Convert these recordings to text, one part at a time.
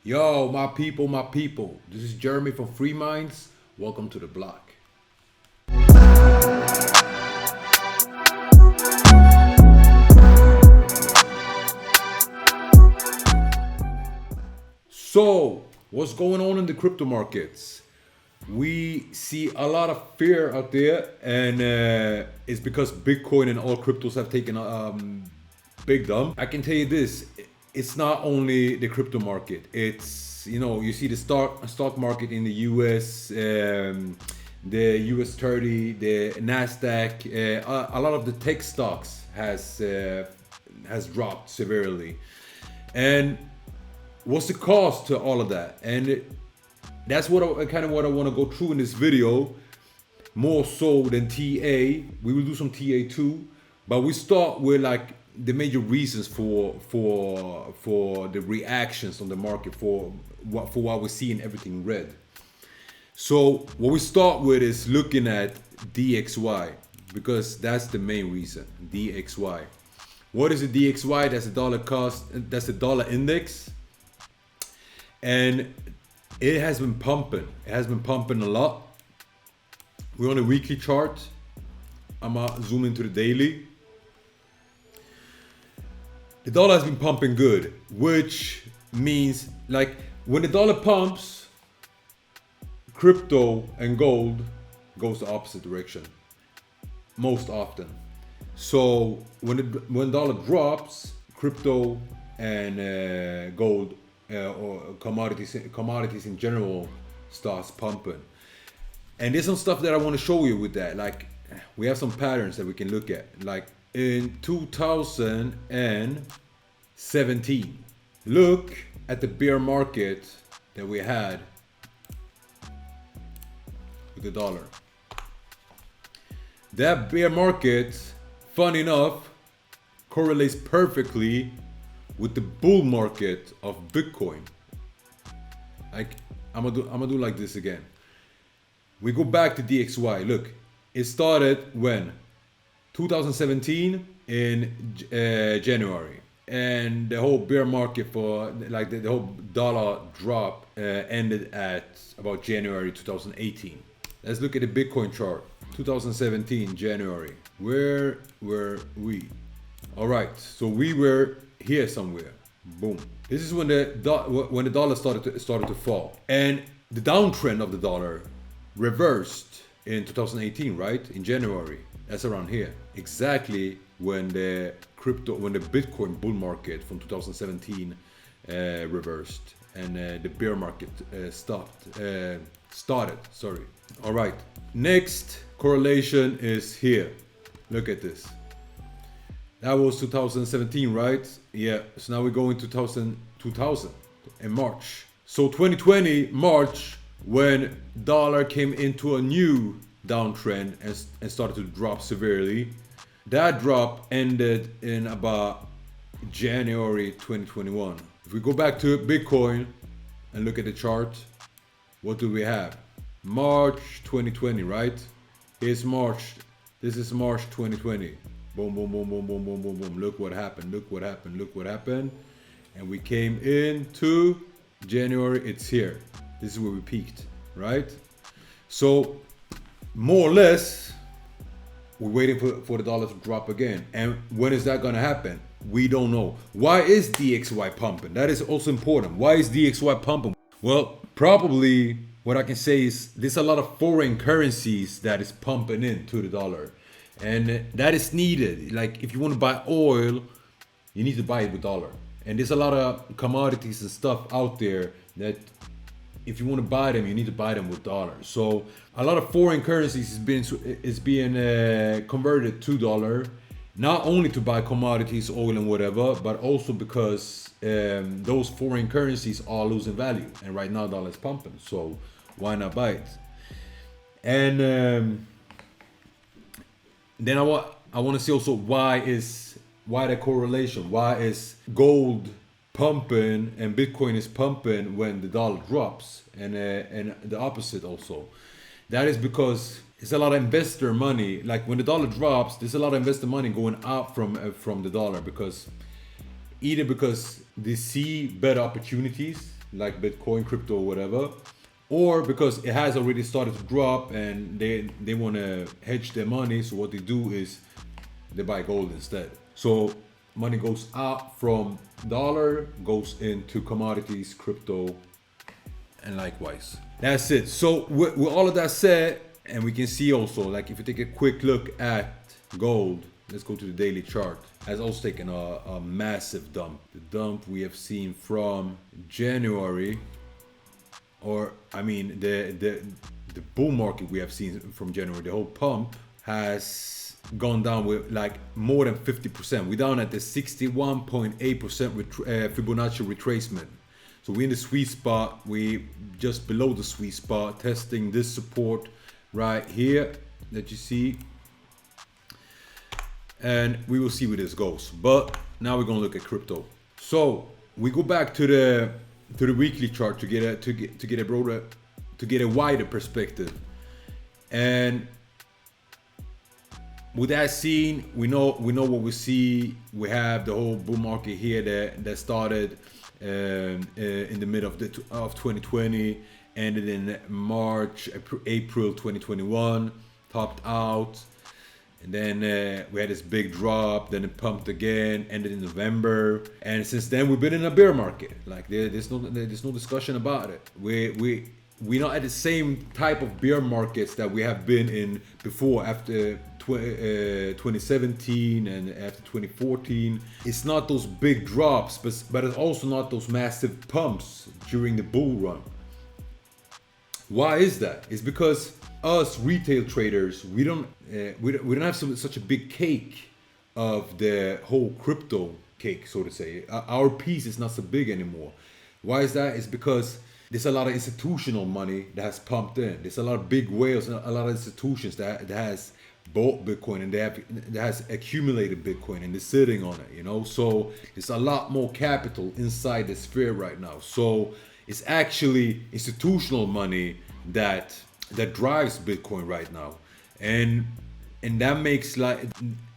Yo, my people, my people. This is Jeremy from Free Minds. Welcome to the block. So, what's going on in the crypto markets? We see a lot of fear out there, and it's because Bitcoin and all cryptos have taken a big dump. I can tell you this: it's not only the crypto market. It's you see the stock market in the U.S., the U.S. 30, the Nasdaq. A lot of the tech stocks has dropped severely, and what's the cost to all of that? And that's what I want to go through in this video, more so than TA. We will do some TA too, but we start with like the major reasons for the reactions on the market for what we see in everything red. So what we start with is looking at DXY, because that's the main reason. DXY. What is a DXY? That's the dollar cost. That's the dollar index, and it has been pumping. It has been pumping a lot. We're on a weekly chart. I'm gonna zoom into the daily. The dollar has been pumping good, which means like when the dollar pumps, crypto and gold goes the opposite direction most often. So when dollar drops, crypto and gold or commodities in general starts pumping. And there's some stuff that I want to show you with that. Like we have some patterns that we can look at. Like in 2017, look at the bear market that we had with the dollar. That bear market, fun enough, correlates perfectly with the bull market of Bitcoin. Like I'm gonna do like this again. We go back to DXY. Look, it started when 2017 in January, and the whole bear market for like the whole dollar drop ended at about January 2018. Let's look at the Bitcoin chart. 2017 January. Where were we? All right, so we were here somewhere. Boom. This is when the dollar started to fall, and the downtrend of the dollar reversed in 2018, right? In January. That's around here. Exactly when the Bitcoin bull market from 2017 reversed, and the bear market started. Sorry. All right. Next correlation is here. Look at this. That was 2017, right? Yeah. So now we're going to 2000 in March. So 2020 March, when dollar came into a new downtrend and started to drop severely. That drop ended in about January 2021. If we go back to Bitcoin and look at the chart, what do we have? March 2020, right? Here's March. This is March 2020. Boom, boom, boom, boom, boom, boom, boom, boom. Look what happened. Look what happened. Look what happened. And we came into January. It's here. This is where we peaked, right? So more or less, we're waiting for the dollar to drop again. And when is that going to happen? We don't know. Why is DXY pumping? That is also important. Why is DXY pumping? Well, probably what I can say is there's a lot of foreign currencies that is pumping into the dollar. And that is needed. Like if you want to buy oil, you need to buy it with dollar. And there's a lot of commodities and stuff out there that if you want to buy them, you need to buy them with dollars. So a lot of foreign currencies is being converted to dollar, not only to buy commodities, oil and whatever, but also because those foreign currencies are losing value. And right now, dollar is pumping. So why not buy it? And then I want to see also why the correlation? Why is gold pumping and Bitcoin is pumping when the dollar drops, and the opposite also? That is because it's a lot of investor money. Like when the dollar drops, there's a lot of investor money going out from the dollar, because either because they see better opportunities like Bitcoin, crypto, whatever, or because it has already started to drop and they want to hedge their money. So what they do is they buy gold instead. So money goes out from dollar, goes into commodities, crypto, and likewise. That's it. So with all of that said, and we can see also, like if you take a quick look at gold, let's go to the daily chart, has also taken a massive dump. The dump we have seen from January, or I mean the bull market we have seen from January, the whole pump has gone down with like more than 50%. We're down at the 61.8% Fibonacci retracement. So we're in the sweet spot. We just below the sweet spot, testing this support right here that you see. And we will see where this goes. But now we're gonna look at crypto. So we go back to the weekly chart to get a wider perspective. And with that seen, we know what we see. We have the whole bull market here that started in the middle of 2020, ended in March, April 2021, topped out, and then we had this big drop. Then it pumped again, ended in November, and since then we've been in a bear market. Like there's no discussion about it. We're not at the same type of bear markets that we have been in before, after 2017 and after 2014. It's not those big drops, but it's also not those massive pumps during the bull run. Why is that? It's because us retail traders, we don't have such a big cake of the whole crypto cake, so to say. Our piece is not so big anymore. Why is that? It's because there's a lot of institutional money that has pumped in. There's a lot of big whales and a lot of institutions that has bought Bitcoin and that has accumulated Bitcoin and they're sitting on it, you know. So there's a lot more capital inside the sphere right now. So it's actually institutional money that drives Bitcoin right now, and that makes like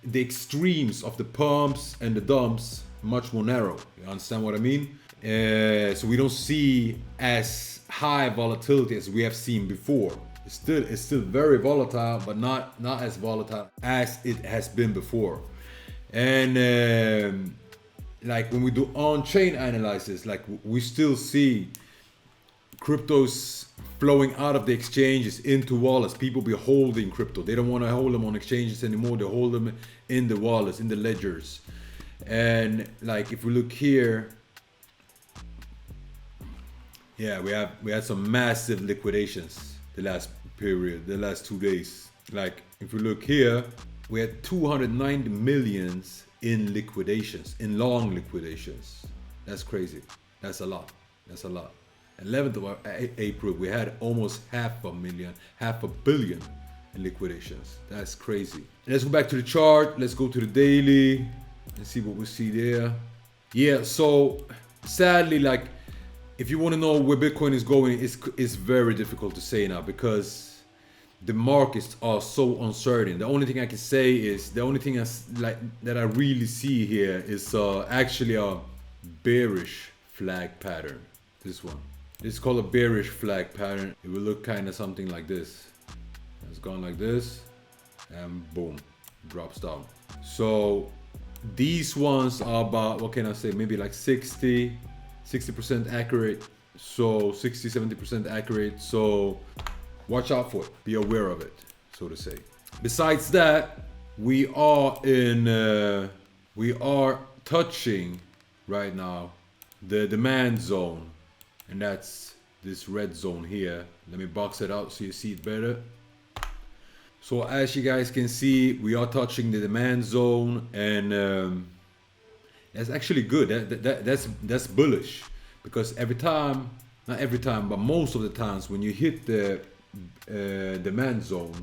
the extremes of the pumps and the dumps much more narrow. You understand what I mean? So we don't see as high volatility as we have seen before. It's still very volatile, but not as volatile as it has been before. And like when we do on-chain analysis, like we still see cryptos flowing out of the exchanges into wallets. People be holding crypto. They don't want to hold them on exchanges anymore. They hold them in the wallets, in the ledgers. And like if we look here, yeah, we had some massive liquidations the last period, the last 2 days. Like if we look here, we had 290 millions in liquidations, in long liquidations. That's crazy. That's a lot. 11th of April, we had almost half a billion in liquidations. That's crazy. Let's go back to the chart. Let's go to the daily and see what we see there. Yeah, so sadly, like if you want to know where Bitcoin is going, it's very difficult to say now because the markets are so uncertain. The only thing I can say is that I really see here is actually a bearish flag pattern. This one. It's called a bearish flag pattern. It will look kind of something like this. It's gone like this, and boom, drops down. So these ones are about, what can I say, maybe like 60% accurate. So 60-70% accurate. So watch out for it. Be aware of it, so to say. Besides that, we are touching right now the demand zone. And that's this red zone here. Let me box it out so you see it better. So as you guys can see, we are touching the demand zone, and that's actually good. That's bullish, because not every time, but most of the times when you hit the demand zone,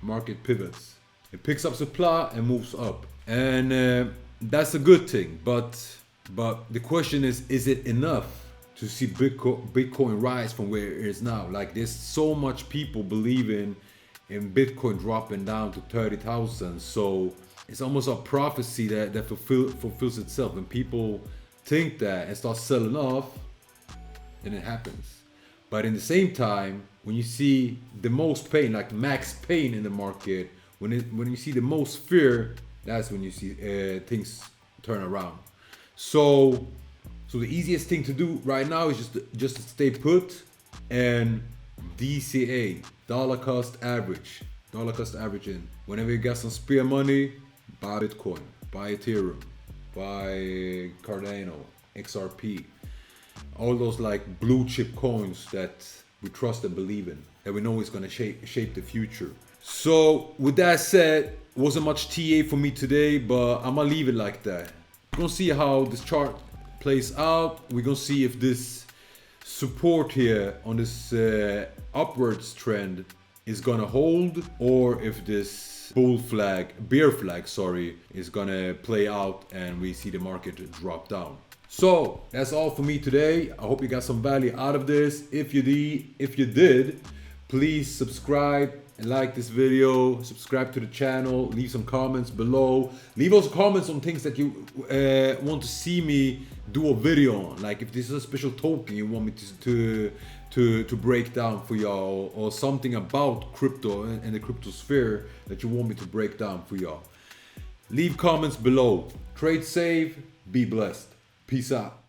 market pivots. It picks up supply and moves up, and that's a good thing. But the question is it enough to see Bitcoin rise from where it is now? Like there's so much people believing in Bitcoin dropping down to 30,000. So it's almost a prophecy that fulfills itself. And people think that and start selling off, and it happens. But in the same time, when you see the most pain, like max pain in the market, when you see the most fear, that's when you see things turn around. So the easiest thing to do right now is just to stay put and DCA, dollar cost averaging. Whenever you got some spare money, buy Bitcoin, buy Ethereum, buy Cardano, XRP, all those like blue chip coins that we trust and believe in, that we know is gonna shape the future. So with that said, wasn't much TA for me today, but I'm gonna leave it like that. We're gonna see how this chart plays out. We're gonna see if this support here on this upwards trend is gonna hold, or if this bear flag, is gonna play out and we see the market drop down. So that's all for me today. I hope you got some value out of this. If you did, please subscribe and like this video, subscribe to the channel, leave some comments below. Leave also comments on things that you want to see me do a video on. Like if this is a special token you want me to break down for y'all, or something about crypto and the crypto sphere that you want me to break down for y'all. Leave comments below. Trade safe, be blessed. Peace out.